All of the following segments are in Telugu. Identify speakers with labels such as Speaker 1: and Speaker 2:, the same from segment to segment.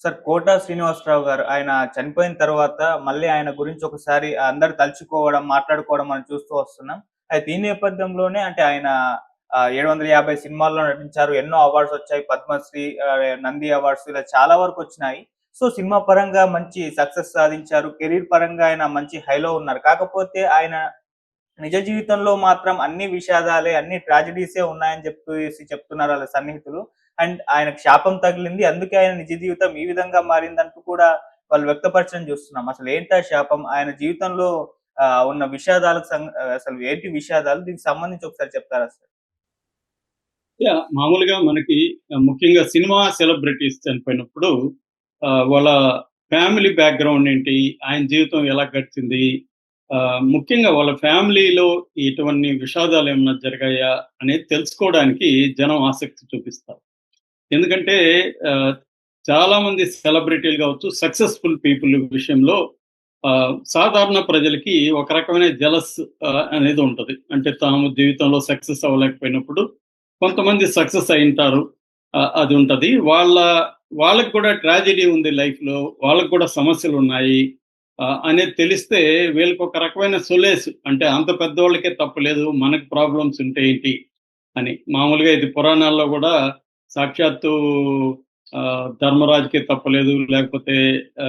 Speaker 1: సార్ 'కోటా శ్రీనివాసరావు' గారు ఆయన చనిపోయిన తర్వాత మళ్ళీ ఆయన గురించి ఒకసారి అందరూ తలుచుకోవడం, మాట్లాడుకోవడం మనం చూస్తూ వస్తున్నాం. అయితే ఈ నేపథ్యంలోనే అంటే ఆయన 750 సినిమాల్లో నటించారు. ఎన్నో అవార్డ్స్ వచ్చాయి. పద్మశ్రీ, నంది అవార్డ్స్ ఇలా చాలా వరకొచ్చినాయి. సో, సినిమా పరంగా మంచి సక్సెస్ సాధించారు. కెరీర్ పరంగా ఆయన మంచి హైలో ఉన్నారు. కాకపోతే ఆయన నిజ జీవితంలో మాత్రం అన్ని విషాదాలే, అన్ని ట్రాజెడీసే ఉన్నాయని చెప్తున్నారు ఆళ్ళ సన్నిహితులు. అండ్ ఆయనకు శాపం తగిలింది. అందుకే ఆయన నిజ జీవితం ఈ విధంగా మారిందంటూ కూడా వాళ్ళు వ్యక్తపరచడం చూస్తున్నాం. అసలేంటా శాపం? ఆయన జీవితంలో ఉన్న విషాదాలకు అసలు ఏంటి విషాదాలు? దీనికి సంబంధించి ఒకసారి చెప్తారా సార్?
Speaker 2: మామూలుగా మనకి ముఖ్యంగా సినిమా సెలబ్రిటీస్ చనిపోయినప్పుడు వాళ్ళ ఫ్యామిలీ బ్యాక్‌గ్రౌండ్ ఏంటి? ఆయన జీవితం ఎలా గడిచింది? ముఖ్యంగా వాళ్ళ ఫ్యామిలీలో ఇటువంటి విషాదాలేమన్నా జరిగాయా? అనేది తెలుసుకోవడానికి జనం ఆసక్తి చూపిస్తారు. ఎందుకంటే ఆహ్, చాలామంది సెలబ్రిటీలు కావచ్చు, సక్సెస్‌ఫుల్ పీపుల్ విషయంలో సాధారణ ప్రజలకి ఒక రకమైన జెలస్ అనేది ఉంటది. అంటే తాము జీవితంలో సక్సెస్ అవ్వలేకపోయినప్పుడు కొంతమంది సక్సెస్ అయ్యుంటారు. అది ఉంటది. వాళ్ళకి కూడా ట్రాజెడీ ఉంది లైఫ్‌లో. వాళ్ళకి కూడా సమస్యలున్నాయి. అనేది తెలిస్తే వీళ్ళకొక రకమైన సొలేస్ అంటే అంత పెద్దోళ్ళకే తప్పు లేదు. మనకు ప్రాబ్లమ్స్ ఉంటే ఏంటి అని. మామూలుగా ఇది పురాణాల్లో గూడా సాక్షాత్తు ధర్మరాజుకే తప్పులేదు, లేకపోతే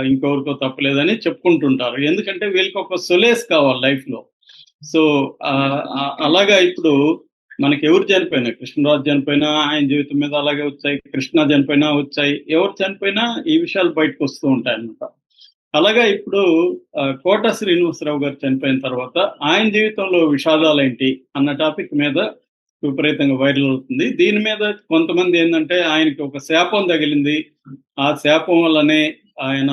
Speaker 2: ఇంకెవరికో తప్పులేదని చెప్పుకుంటుంటారు. ఎందుకంటే వీళ్ళకొక సొలేస్ కావాలి లైఫ్‌లో. సో, అలాగా ఇప్పుడు మనకెవరు చనిపోయినా, కృష్ణరాజు చనిపోయినా ఆయన జీవితం మీద అలాగే వచ్చాయి. కృష్ణ చనిపోయినా వచ్చాయి. ఎవరు చనిపోయినా ఈ విషయాలు బయటకొస్తూ ఉంటాయన్నమాట. అలాగా ఇప్పుడు 'కోట శ్రీనివాసరావు' గారు చనిపోయిన తర్వాత ఆయన జీవితంలో విషాదాలేంటి అన్న టాపిక్ మీద విపరీతంగా వైరల్ అవుతుంది. దీని మీద కొంతమంది ఏందంటే ఆయనకి ఒక శాపం తగిలింది. ఆ శాపం వల్లనే ఆయన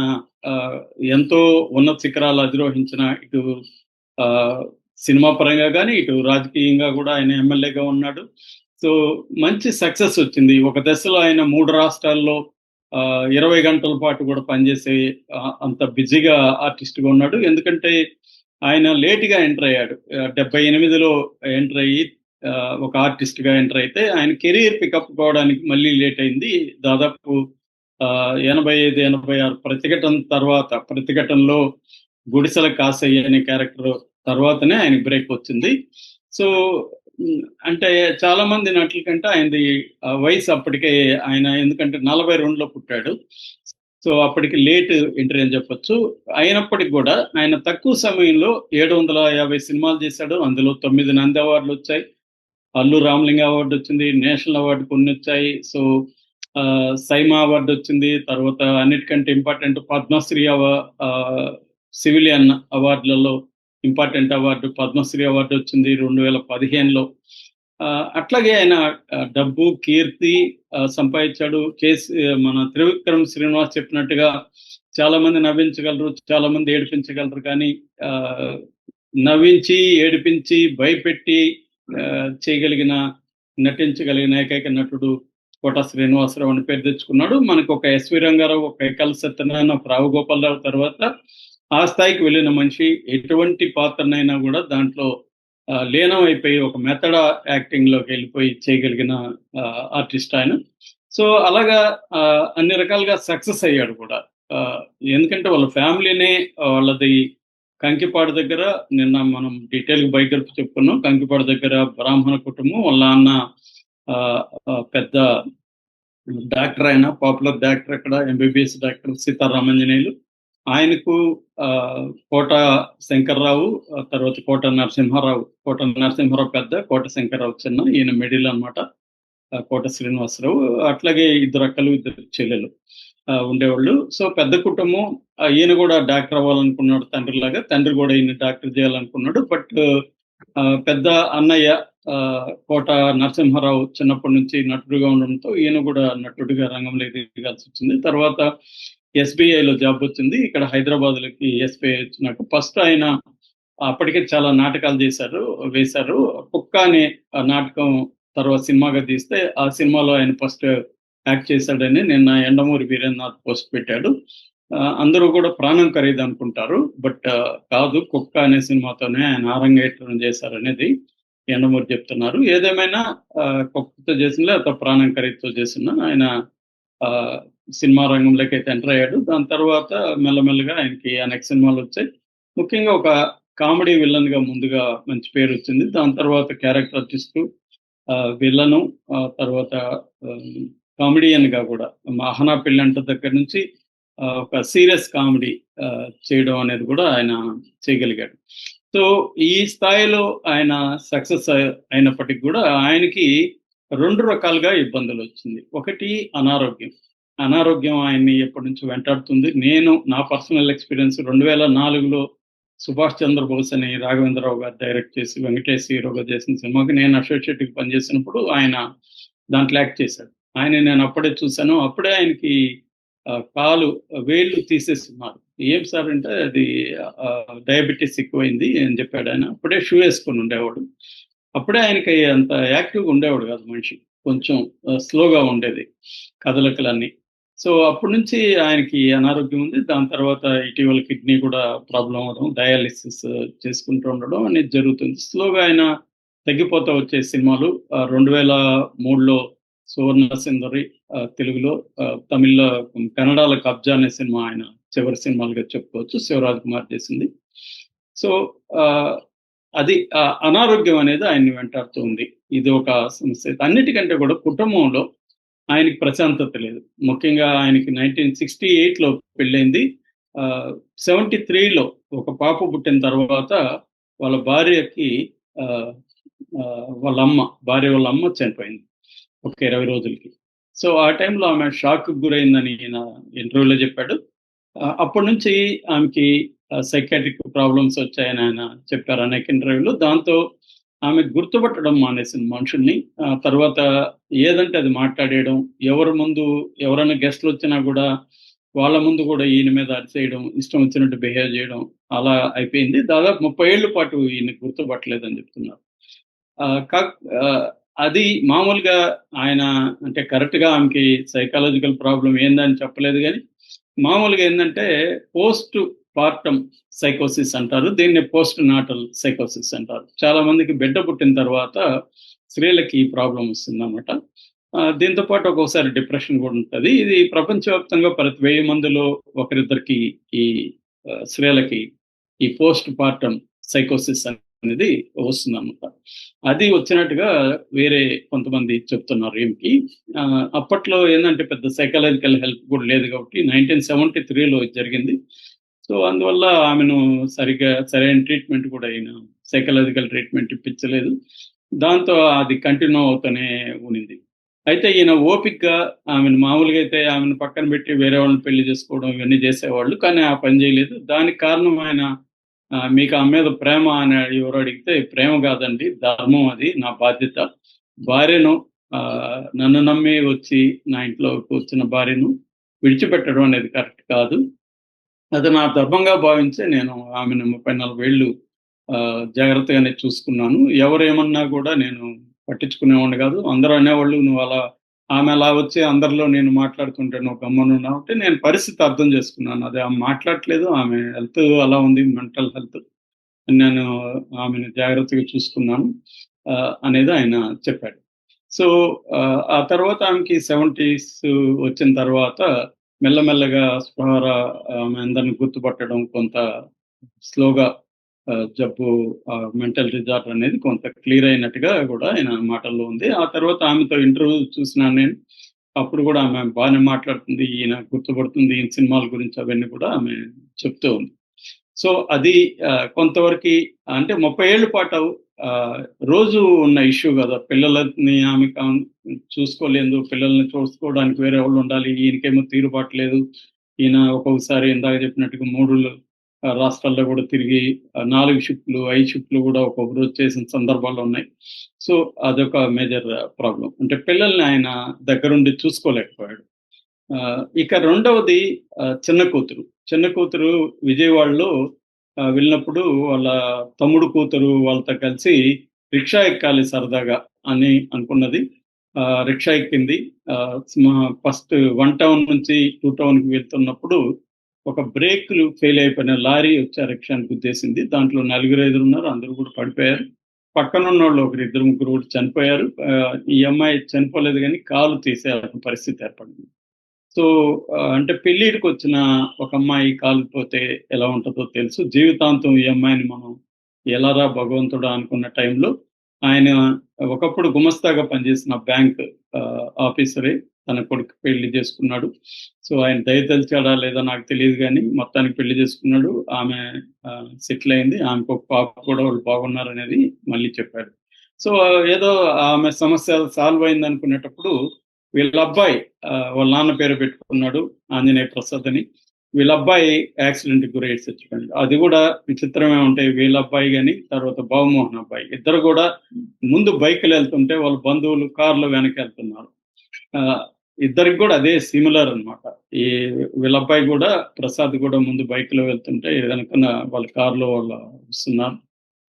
Speaker 2: ఆహ్, ఎంతో ఉన్నత శిఖరాలు అధిరోహించిన ఇటు ఆహ్, సినిమా పరంగా గాని, ఇటు రాజకీయంగా గూడా ఆయన ఎమ్మెల్యేగా ఉన్నాడు. సో, మంచి సక్సెస్ వచ్చింది. ఒక దశలో ఆయన 3 రాష్ట్రాల్లో 20 గంటల పాటు గూడా పనిచేసే అంత బిజీగా ఆర్టిస్ట్‌గా ఉన్నాడు. ఎందుకంటే ఆయన లేట్‌గా ఎంటర్ అయ్యాడు. 78లో ఎంటర్ అయ్యి ఒక ఆర్టిస్ట్‌గా ఎంటర్ అయితే ఆయన కెరియర్ పికప్ కావడానికి మళ్ళీ లేట్ అయింది. దాదాపు 85, 86 ప్రతిఘటనలో గుడిసెల కాసయ్య అనే క్యారెక్టర్ తర్వాతనే ఆయనకి బ్రేక్ వచ్చింది. సో, అంటే చాలా మంది నటుల కంటే ఆయనది వయసు అప్పటికే ఆయన ఎందుకంటే 42లో పుట్టాడు. సో, అప్పటికి లేట్ ఎంట్రీ అని చెప్పొచ్చు. అయినప్పటికి గూడా ఆయన తక్కువ సమయంలో 750 సినిమాలు చేశాడు. అందులో 9 నంది అవార్డులొచ్చాయి. అల్లు రామలింగ అవార్డొచ్చింది. నేషనల్ అవార్డ్ కొన్నొచ్చాయి. సో, సైమా అవార్డొచ్చింది. తర్వాత అన్నిటికంటే ఇంపార్టెంట్ పద్మశ్రీ సివిలియన్ అవార్డులలో ఇంపార్టెంట్ అవార్డు పద్మశ్రీ అవార్డొచ్చింది 2015లో. అట్లాగే ఆయన డబ్బు, కీర్తి సంపాదించాడు. మన త్రివిక్రమ్ శ్రీనివాస్ చెప్పినట్టుగా చాలామంది నవ్వించగలరు, చాలామంది ఏడిపించగలరు. కానీ నవ్వించి, ఏడిపించి, భయపెట్టి నటించగలిగిన ఏకైక నటుడు 'కోట శ్రీనివాసరావు' అని పేరు తెచ్చుకున్నాడు. మనకు ఒక ఎస్వి రంగారావు, ఒక ఎకల్ సత్యనారాయణ, ఒక రావు గోపాలరావు తర్వాత ఆ స్థాయికి వెళ్ళిన మనిషి. ఎటువంటి పాత్రనైనా కూడా దాంట్లో లీనం అయిపోయి ఒక మెథడ్ యాక్టింగ్‌లోకి వెళ్ళిపోయి చేయగలిగిన ఆర్టిస్ట్ ఆయన. సో, అలాగా అన్ని రకాలుగా సక్సెస్ అయ్యాడు కూడా. ఎందుకంటే వాళ్ళ ఫ్యామిలీనే వాళ్ళది కంకిపాడు దగ్గర నిన్న మనం డీటెయిల్‌గా బయోగ్రఫీ చెప్పుకున్నాం. కంకిపాడు దగ్గర బ్రాహ్మణ కుటుంబం. వాళ్ళ నాన్న పెద్ద డాక్టర్ ఆయన. పాపులర్ డాక్టర్ అక్కడ. MBBS doctor Sitaramanjaneyulu. ఆయనకు కోట శంకర్రావు, తర్వాత కోట నరసింహారావు. కోట నరసింహారావు పెద్ద, కోట శంకర్రావు చిన్న. ఈయన మిడిల్ అన్నమాట. కోట శ్రీనివాసరావు. అట్లాగే ఇద్దరు అక్కలు, ఇద్దరు చెల్లెలు ఉండేవాళ్ళు. సో, పెద్ద కుటుంబం. ఈయన కూడా డాక్టర్ అవ్వాలనుకున్నాడు తండ్రిలాగా. తండ్రి కూడా ఈయన డాక్టర్ చేయాలనుకున్నాడు. బట్ పెద్ద అన్నయ్య కోట నరసింహారావు చిన్నప్పటి నుంచి నటుడుగా ఉండడంతో ఈయన కూడా నటుడిగా రంగంలోకి దిగాల్సి వచ్చింది. తర్వాత ఎస్‌బీఐలో జాబ్ వచ్చింది. ఇక్కడ హైదరాబాద్‌లోకి ఎస్‌బీఐ వచ్చినాక ఫస్ట్ ఆయన అప్పటికే చాలా నాటకాలు వేశారు. 'కుక్క' అనే నాటకం తర్వాత సినిమాగా తీస్తే ఆ సినిమాలో ఆయన ఫస్ట్ యాక్ట్ చేశాడని నిన్న యండమూరి వీరేంద్రనాథ్ పోస్ట్ పెట్టాడు. అందరూ కూడా ప్రాణం ఖరీదు అనుకుంటారు. బట్ కాదు, 'కుక్క' అనే సినిమాతోనే ఆయన అరంగేట్రం చేశారనేది యండమూరి చెప్తున్నారు. ఏదేమైనా 'కుక్క'తో చేసినా లేకపోతే 'ప్రాణం ఖరీదుతో' చేసినా ఆయన సినిమా రంగంలోకి అయితే ఎంటర్ అయ్యాడు. దాని తర్వాత మెల్లమెల్లగా ఆయనకి అనేక సినిమాలు వచ్చాయి. ముఖ్యంగా ఒక కామెడీ విలన్ గా ముందుగా మంచి పేరు వచ్చింది. దాని తర్వాత క్యారెక్టర్ ఆర్టిస్ట్, విలను, తర్వాత కామెడియన్ గా కూడా 'మహానా పెళ్ళంట' దగ్గర నుంచి ఒక సీరియస్ కామెడీ చేయడం అనేది కూడా ఆయన చేయగలిగాడు. సో ఈ స్థాయిలో ఆయన సక్సెస్ అయినప్పటికీ కూడా ఆయనకి 2 రకాలుగా ఇబ్బందులు వచ్చింది. ఒకటి అనారోగ్యం. అనారోగ్యం ఆయన్ని ఎప్పటి నుంచో వెంటాడుతుంది. నేను నా పర్సనల్ ఎక్స్‌పీరియన్స్ 2004లో 'సుభాష్ చంద్రబోస్' అని రాఘవేంద్రరావు గారు డైరెక్ట్ చేసి, వెంకటేష్ హీరోగా చేసిన సినిమాకి నేను అసోసియేట్‌గా పనిచేసినప్పుడు ఆయన దాంట్లో యాక్ట్ చేశాడు. ఆయన్ని నేను అప్పుడే చూసాను. అప్పుడే ఆయనకి కాలు వేళ్ళు తీసేస్తున్నారు. ఏం సార్ అంటే అది డయాబెటిస్ ఎక్కువైంది అని చెప్పాడు ఆయన. అప్పుడే షూ వేసుకొని ఉండేవాడు. అప్పుడే ఆయనకి అంత యాక్టివ్‌గా ఉండేవాడు కాదు మనిషి. కొంచెం స్లోగా ఉండేది కదలికలన్నీ. సో అప్పటి నుంచి ఆయనకి అనారోగ్యం ఉంది. దాని తర్వాత ఇటీవల కిడ్నీ కూడా ప్రాబ్లమ్ అవ్వడం, డయాలిసిస్ చేసుకుంటూ ఉండడం అనేది జరుగుతుంది. స్లోగా ఆయన తగ్గిపోతా వచ్చే సినిమాలు 2003లో 'సువర్ణ సుందరి' తెలుగులో, తమిళ్‌లో, కన్నడలో 'కబ్జా' అనే సినిమా ఆయన చివరి సినిమాలుగా చెప్పుకోవచ్చు. శివరాజ్ కుమార్ చేసింది. సో అది అనారోగ్యం అనేది ఆయన్ని వెంటాడుతూ ఉంది. ఇది ఒక సమస్య. అన్నిటికంటే కూడా కుటుంబంలో ఆయనకి ప్రశాంతత లేదు. ముఖ్యంగా ఆయనకి 1968లో పెళ్ళైంది. 73లో ఒక పాప పుట్టిన తర్వాత వాళ్ళ భార్యకి భార్య వాళ్ళ అమ్మ చనిపోయింది ఒక 20 రోజులకి. సో ఆ టైంలో ఆమె షాక్‌కి గురైందని ఈయన ఇంటర్వ్యూలో చెప్పాడు. అప్పటి నుంచి ఆమెకి సైకియాట్రిక్ ప్రాబ్లమ్స్ వచ్చాయని ఆయన చెప్పారు అనేక ఇంటర్వ్యూలో. దాంతో ఆమె గుర్తుపట్టడం మానేసింది మనుషుల్ని. తర్వాత ఏదంటే అది మాట్లాడేయడం, ఎవరి ముందు ఎవరైనా గెస్ట్‌లు వచ్చినా కూడా వాళ్ళ ముందు కూడా ఈయన మీద అరిచేయడం, ఇష్టం వచ్చినట్టు బిహేవ్ చేయడం అలా అయిపోయింది. దాదాపు 30 ఏళ్ల పాటు ఈయన్ని గుర్తుపట్టలేదని చెప్తున్నారు. అది మామూలుగా ఆయన అంటే కరెక్ట్‌గా ఆమెకి సైకాలజికల్ ప్రాబ్లమ్ ఏందని చెప్పలేదు గానీ, మామూలుగా ఏందంటే పోస్ట్ పార్టమ్ సైకోసిస్ అంటారు. దీన్ని పోస్ట్ నాటల్ సైకోసిస్ అంటారు. చాలా మందికి బిడ్డ పుట్టిన తర్వాత స్త్రీలకి ఈ ప్రాబ్లమ్ వస్తుందన్నమాట. దీంతో పాటు ఒక్కోసారి డిప్రెషన్ కూడా ఉంటది. ఇది ప్రపంచవ్యాప్తంగా ప్రతి 1000 మందిలో ఒకరిద్దరికి ఈ స్త్రీలకి ఈ పోస్ట్ పార్టమ్ సైకోసిస్ అనేది వస్తుందన్నమాట. అది వచ్చినట్టుగా వేరే కొంతమంది చెప్తున్నారు ఈమెకి. అప్పట్లో ఏందంటే పెద్ద సైకాలజికల్ హెల్ప్ కూడా లేదు కాబట్టి 1973లో జరిగింది. సో అందువల్ల ఆమెను సరైన ట్రీట్మెంట్ కూడా ఈయన సైకాలజికల్ ట్రీట్మెంట్ ఇప్పించలేదు. దాంతో అది కంటిన్యూ అవుతూనే ఉన్నింది. అయితే ఈయన ఓపికగా ఆమెను మామూలుగా అయితే ఆమెను పక్కన పెట్టి వేరే వాళ్ళని పెళ్లి చేసుకోవడం ఇవన్నీ చేసేవాళ్ళు. కానీ ఆ పని చేయలేదు. దానికి కారణం ఆయన మీకు ఆమె మీద ప్రేమ అని ఎవరు అడిగితే, ప్రేమ కాదండి, ధర్మం, అది నా బాధ్యత. భార్యను నన్ను నమ్మి వచ్చి నా ఇంట్లోకి వచ్చిన భార్యను విడిచిపెట్టడం అనేది కరెక్ట్ కాదు. అది నా ధర్మంగా భావించే నేను ఆమెను 34 ఏళ్ళు జాగ్రత్తగానే చూసుకున్నాను. ఎవరేమన్నా కూడా నేను పట్టించుకునేవాడిని కాదు. అందరూ అనేవాళ్ళు, నువ్వు అలా ఆమె అలా వచ్చి అందరిలో నేను మాట్లాడుతుంటే నువ్వు గమ్మునున్నావు అంటే, నేను పరిస్థితి అర్థం చేసుకున్నాను. అది ఆమె మాట్లాడట్లేదు, ఆమె హెల్త్ అలా ఉంది, మెంటల్ హెల్త్. నేను ఆమెను జాగ్రత్తగా చూసుకున్నాను అనేది ఆయన చెప్పాడు. సో ఆ తర్వాత ఆమెకి 70s వచ్చిన తర్వాత మెల్లమెల్లగా ఆమె అందరిని గుర్తుపట్టడం, కొంత స్లోగా జబ్బు మెంటల్ డిజార్డర్ అనేది కొంత క్లియర్ అయినట్టుగా కూడా ఆయన మాటల్లో ఉంది. ఆ తర్వాత ఆమెతో ఇంటర్వ్యూ చూసినాను నేను. అప్పుడు కూడా ఆమె బాగానే మాట్లాడుతుంది, ఈయన గుర్తుపడుతుంది, ఈయన సినిమాల గురించి అవన్నీ కూడా ఆమె చెప్తూ ఉంది. సో అది కొంతవరకు అంటే 30 ఏళ్ల పాటు రోజు ఉన్న ఇష్యూ కదా. పిల్లలని ఆమె చూసుకోలేదు, పిల్లల్ని చూసుకోవడానికి వేరే వాళ్ళు ఉండాలి, ఈయనకేమో తీరుబాట్లేదు. ఈయన ఒక్కొక్కసారి ఇందాక చెప్పినట్టుగా 3 రాష్ట్రాల్లో కూడా తిరిగి 4 షిఫ్ట్లు 5 షిఫ్ట్లు కూడా ఒక్కొక్క రోజు చేసిన సందర్భాలు ఉన్నాయి. సో అదొక మేజర్ ప్రాబ్లం. అంటే పిల్లల్ని ఆయన దగ్గరుండి చూసుకోలేకపోయాడు. ఇక రెండవది చిన్న కూతురు. చిన్న కూతురు విజయవాడలో వెళ్ళినప్పుడు వాళ్ళ తమ్ముడు కూతురు వాళ్ళతో కలిసి రిక్షా ఎక్కాలి సరదాగా అని అనుకున్నది. రిక్షా ఎక్కింది. ఫస్ట్ 1 టౌన్ నుంచి 2 టౌన్‌కి వెళ్తున్నప్పుడు ఒక బ్రేకులు ఫెయిల్ అయిపోయిన లారీ వచ్చి ఆ రిక్షాని గుద్దేసింది. దాంట్లో 4, 5 ఉన్నారు. అందరూ కూడా పడిపోయారు. పక్కనున్నోళ్ళు ఒకరు 2, 3 కూడా చనిపోయారు. ఈ అమ్మాయి చనిపోలేదు గానీ కాలు తీసే పరిస్థితి ఏర్పడింది. సో అంటే పెళ్ళిడికి వచ్చిన ఒక అమ్మాయి కాలిపోతే ఎలా ఉంటుందో తెలుసు. జీవితాంతం ఈ అమ్మాయిని మనం ఎలారా భగవంతుడా అనుకున్న టైంలో ఆయన ఒకప్పుడు గుమస్తాగా పనిచేసిన బ్యాంక్ ఆఫీసరే తన కొడుకు పెళ్లి చేసుకున్నాడు. సో ఆయన దయతలిచాడా లేదా నాకు తెలియదు గానీ మొత్తానికి పెళ్లి చేసుకున్నాడు. ఆమె సెటిల్ అయింది. ఆమెకు ఒక పాప కూడా వాళ్ళు బాగున్నారనేది మళ్ళీ చెప్పాడు. సో ఏదో ఆమె సమస్య సాల్వ్ అయిందనుకునేటప్పుడు వీళ్ళ అబ్బాయి వాళ్ళ నాన్న పేరు పెట్టుకున్నాడు ఆంజనేయ ప్రసాద్ అని. వీళ్ళ అబ్బాయి యాక్సిడెంట్‌కి గురయ్యి చచ్చిపోయాడు. అది కూడా విచిత్రమే ఉంటాయి. వీళ్ళ అబ్బాయి గాని, తర్వాత బాబుమోహన్ అబ్బాయి ఇద్దరు కూడా ముందు బైక్‌లో వెళ్తుంటే వాళ్ళ బంధువులు కార్‌లో వెనకెళ్తున్నారు. ఇద్దరికి కూడా అదే సిమిలర్ అన్నమాట. ఈ వీళ్ళ అబ్బాయి కూడా ప్రసాద్ కూడా ముందు బైక్‌లో వెళ్తుంటే వెనకన వాళ్ళ కార్‌లో వాళ్ళు వస్తున్నారు.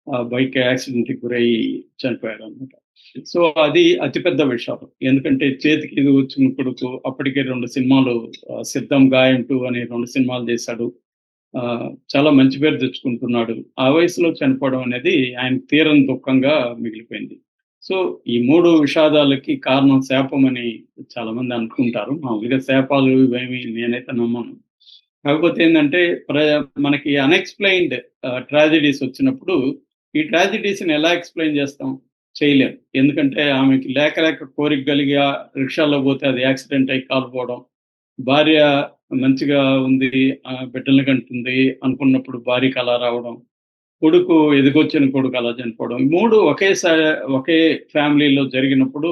Speaker 2: ఆ బైక్ యాక్సిడెంట్‌కి గురయ్యి చనిపోయారన్నమాట. సో అది అతిపెద్ద విషాదం. ఎందుకంటే చేతికి ఇది వచ్చిన కొడుకు అప్పటికే 2 సినిమాలు 'సిద్ధం గాయం 2' అని 2 సినిమాలు చేశాడు. చాలా మంచి పేరు తెచ్చుకుంటున్నాడు. ఆ వయసులో చనిపోవడం అనేది ఆయనకు తీరని దుఃఖంగా మిగిలిపోయింది. సో ఈ 3 విషాదాలకి కారణం శాపం అని చాలామంది అనుకుంటారు. మామూలుగా శాపాలు ఇవేమి నేనైతే నమ్మను. కాకపోతే ఏందంటే మనకి అన్‌ఎక్స్‌ప్లెయిన్డ్ ట్రాజెడీస్ వచ్చినప్పుడు ఈ ట్రాజెడీస్‌ని ఎలా ఎక్స్‌ప్లెయిన్ చేస్తాం? చేయలేం. ఎందుకంటే ఆమెకి లేక లేక కోరిక కలిగి రిక్షాలో పోతే అది యాక్సిడెంట్ అయ్యి కాలిపోవడం. భార్య మంచిగా ఉంది, బిడ్డల్ని కంటుంది అనుకున్నప్పుడు భార్యకి అలా రావడం. కొడుకు ఎదిగొచ్చిన కొడుకు అలా చనిపోవడం. ఈ 3 ఒకే ఫ్యామిలీలో జరిగినప్పుడు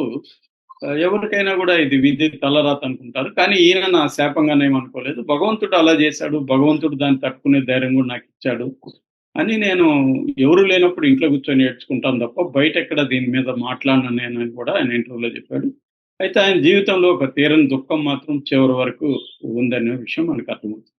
Speaker 2: ఎవరికైనా కూడా ఇది విధి తలరాత అనుకుంటారు. కానీ ఈయన నా శాపంగానే ఏమనుకోలేదు. భగవంతుడు అలా చేశాడు. భగవంతుడు దాన్ని తట్టుకునే ధైర్యం కూడా నాకిచ్చాడు అని నేను ఎవరు లేనప్పుడు ఇంట్లో కూర్చొని ఏడ్చుకుంటాను తప్ప బయటెక్కడ దీని మీద మాట్లాడను నేనని కూడా ఆయన ఇంటర్వ్యూలో చెప్పాడు. అయితే ఆయన జీవితంలో ఒక తీరని దుఃఖం మాత్రం చివరి వరకు ఉందనే విషయం మనకు అర్థమవుతుంది.